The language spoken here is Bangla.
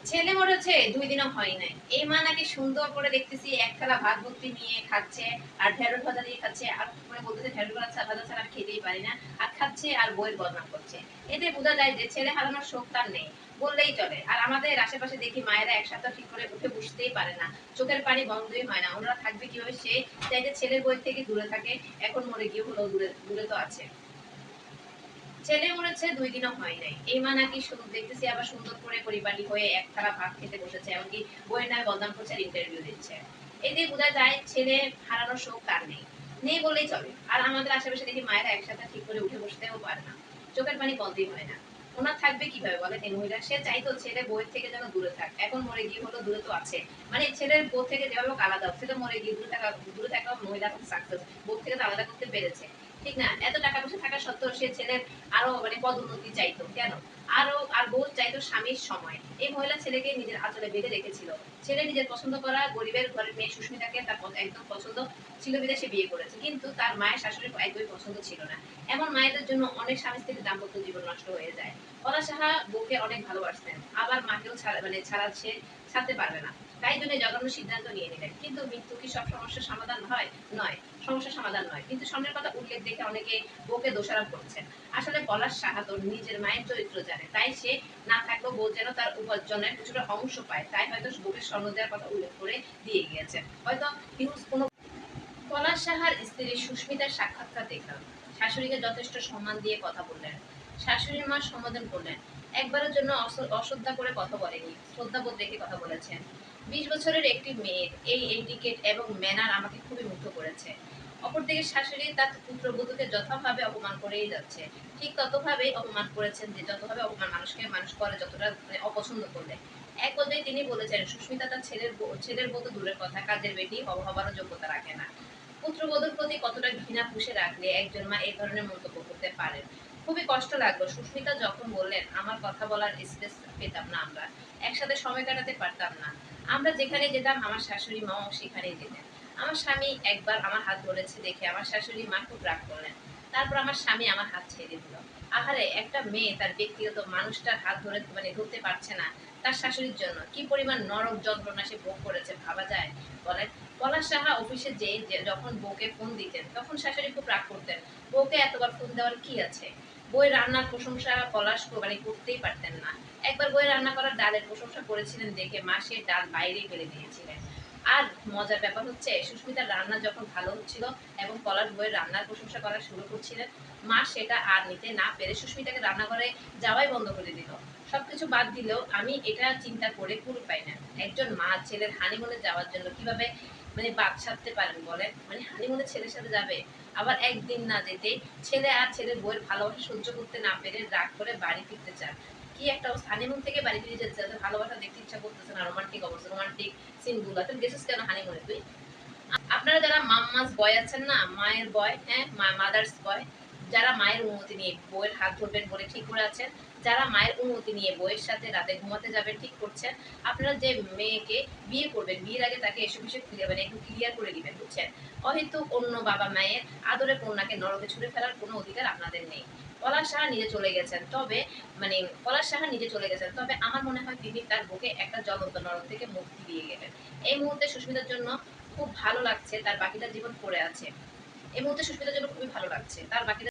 ছেলে মরেছে ২ দিনও হয় নাই। এই মা নাকি সুন্দর করে দেখতেছি এক থালা ভাত ভর্তি নিয়ে খাচ্ছে আর ঢেঁড়স ভাজা দিয়ে খাচ্ছে। আর মানে বলতেছে ঢেঁড়স ভাজা ছাড়া আমি খেতেই পারি না। আর খাচ্ছে আর বইয়ের বদনাম করছে। এতে বোঝা যায় যে ছেলে হারানোর শোক তার নেই। বললেই চলে। আর আমাদের আশেপাশে দেখি মায়েরা এক সপ্তাহ ঠিক করে উঠে বসতেই পারে না। চোখের পানি বন্ধই হয় না। ওনারা থাকবে কিভাবে? সে চাইলে ছেলের বই থেকে দূরে থাকে। এখন মরে গিয়ে হলো দূরে তো আছে। ছেলে মরেছে ২ দিনও হয় নাই। এই মা নাকি শুধু দেখতেছি আবার সুন্দর করে পরিপাটি হয়ে এক থালা ভাত খেতে বসেছে। এমনকি বইয়ের নামে বদনাম করছে আর ইন্টারভিউ দিচ্ছে। এতে বোঝা যায় ছেলে হারানোর শোক তার নেই। নেই বললেই চলে। আর আমাদের আশেপাশে দেখি মায়েরা একসাথে ঠিক করে উঠে বসতেও পারে না। চোখের পানি বন্ধই হয় না। ওনার থাকবে কিভাবে বলেন এই মহিলা? সে চাইতো ছেলে বউয়ের থেকে যেন দূরে থাক। এখন মরে গিয়ে হলো দূরে তো আছে। মানে ছেলের বউ থেকে যেভাবে হোক আলাদা হোক। ছেলে মরে গিয়ে দূরে থাকা মহিলা এখন সাকসেস। বউ থেকে তো আলাদা করতে পেরেছে। ঠিক না? এত টাকা পয়সা থাকা সত্ত্বেও সে ছেলের আরো মানে পদোন্নতি চাইতো। কেন? আর বউ চাইতো স্বামীর সময়। এই মহিলা ছেলেকে নিজের আঁচলে বেঁধে রেখেছিল। ছেলে নিজের পছন্দ করা গরিবের ঘরের মেয়ে সুস্মিতাকে তার একদম পছন্দ ছিল বিধায় সে বিয়ে করেছে। কিন্তু তার মায়ের শাশুড়ির একদমই পছন্দ ছিল না। এমন মায়েদের জন্য অনেক স্বামী-স্ত্রীর দাম্পত্য জীবন নষ্ট হয়ে যায়। পলাশ সাহা বউকে অনেক ভালোবাসতেন। আবার মাকেও ছাড়া ছাড়তে পারবে না। তাই জন্য জঘন্য সিদ্ধান্ত নিয়ে নিলেন। কিন্তু মৃত্যু কি সব সমস্যার সমাধান হয়? নয়। সমস্যার সমাধান নয়। কিন্তু স্বর্ণের কথা উল্লেখ দেখে অনেকে বউকে দোষারোপ করছেন। আসলে পলাশ সাহা তো নিজের মায়ের চরিত্র জানে। তাই সে না থাকলেও বউ যেন তার উপার্জনের কিছুটা অংশ পায়। তাই হয়তো বউকে স্বর্ণ দেওয়ার কথা উল্লেখ করে দিয়ে গিয়েছে। হয়তো হিউজ কোনো পলাশ সাহার স্ত্রী সুস্মিতার সাক্ষাৎকার দেখলাম। শাশুড়িকে যথেষ্ট সম্মান দিয়ে কথা বললেন। শাশুড়ির মা সম্বোধন করলেন। একবারের জন্য অশ্রদ্ধা করে কথা বলেনি, শ্রদ্ধাবোধ রেখে কথা বলেছেন। ২০ বছরের একটি মেয়ের এই এটিকেট এবং ম্যানার আমাকে খুবই মুগ্ধ করেছে। অপরদিকে শাশুড়ি তার পুত্রবধূকে যথাভাবে অপমান করেই যাচ্ছে। ঠিক ততভাবেই অপমান করেছেন যে যতভাবে অপমান মানুষ করে যতটা মানে অপছন্দ করলে। এক পর্যায়ে তিনি বলেছেন সুস্মিতা তার ছেলের বউ তো দূরের কথা কাজের বেটি হবারও যোগ্যতা রাখে না। পুত্রবধূর প্রতি কতটা ঘৃণা পুষে রাখলে একজন মা এই ধরনের মন্তব্য করতে পারেন। খুবই কষ্ট লাগলো সুস্মিতা যখন বললেন আমার কথা বলার স্পেস পেতাম না আমরা। একসাথে সময় কাটাতে পারতাম না। আমরা যেখানে যেতাম আমার শাশুড়ি মাও সেখানেই যেতেন। আমার স্বামী একবার আমার হাত ধরেছে দেখে আমার শাশুড়ি মা খুব রাগ করলেন। তারপর আমার স্বামী আমার হাত ছেড়ে দিল। আহারে একটা মেয়ে তার ব্যক্তিগত মানুষটার হাত ধরে মানে ধরতে পারছে না তার শাশুড়ির জন্য কি পরিমাণ নরক যন্ত্রণা সে ভোগ করেছে ভাবা যায় বলেন। পলাশ সাহা অফিসে যখন বউকে ফোন দিতেন তখন শাশুড়ি খুব রাগ করতেন। বউকে এতবার ফোন দেওয়ার কি আছে? বউয়ের রান্নার প্রশংসা পলাশ মানে করতেই পারতেন না। একবার বউয়ের রান্না করা ডালের প্রশংসা করেছিলেন দেখে মা সে ডাল বাইরেই ফেলে দিয়েছিলেন। আর মজার ব্যাপার হচ্ছে সুস্মিতার রান্না যখন ভালো হচ্ছিল এবং পলাশ বউয়ের রান্নার প্রশংসা করা শুরু করছিলেন মা সেটা আর নিতে না পেরে সুস্মিতাকে রান্নাঘরে যাওয়াই বন্ধ করে দিল। সবকিছু বাদ দিলেও আমি এটা চিন্তা করে কুল পাই না। একজন মা ছেলের হানিমুনে যাওয়ার জন্য কিভাবে মানে বাদ সাধতে পারেন বলেন? মানে হানিমুনে ছেলের সাথে যাবে। আবার একদিন না যেতে ছেলে আর ছেলের বউয়ের ভালোবাসা সহ্য করতে না পেরে রাগ করে বাড়ি ফিরতে চান। কি একটা অবস্থা! হানিমুন থেকে বাড়ি ফিরে যেতে চান, ভালোবাসা দেখতে ইচ্ছা করতেছে না, রোমান্টিক অবস্থা, রোমান্টিক সিন গুলা। তুমি গেছিস কেন হানিমুনে তুই? আপনারা যারা মাম্মাস বয় আছেন না, মায়ের বয়, হ্যাঁ মাদার্স বয়, যারা মায়ের অনুমতি নিয়ে বউয়ের হাত ধরবেন বলে ঠিক করে আছেন, যারা মায়ের অনুমতি নিয়ে বউয়ের সাথে রাতে ঘুমাতে যাবেন ঠিক করছেন, আপনারা যে মেয়েকে বিয়ে করবেন বিয়ের আগে তাকে এসব বিষয়ে একটু ক্লিয়ার করে দিবেন বুঝছেন। অহেতুক অন্য বাবা মায়ের আদরের কন্যাকে নরকে ছুঁড়ে ফেলার কোনো অধিকার আপনাদের নেই। পলাশ সাহা নিজে চলে গেছেন তবে মানে পলাশ সাহা নিজে চলে গেছেন তবে আমার মনে হয় তিনি তার বুকে একটা জ্বলন্ত নরক থেকে মুক্তি দিয়ে গেলেন। এই মুহূর্তে সুস্মিতার জন্য খুব ভালো লাগছে তার বাকিটা জীবন পড়ে আছে। এই মুহূর্তে সুস্মিতার জন্য খুবই ভালো লাগছে তার বাকিটা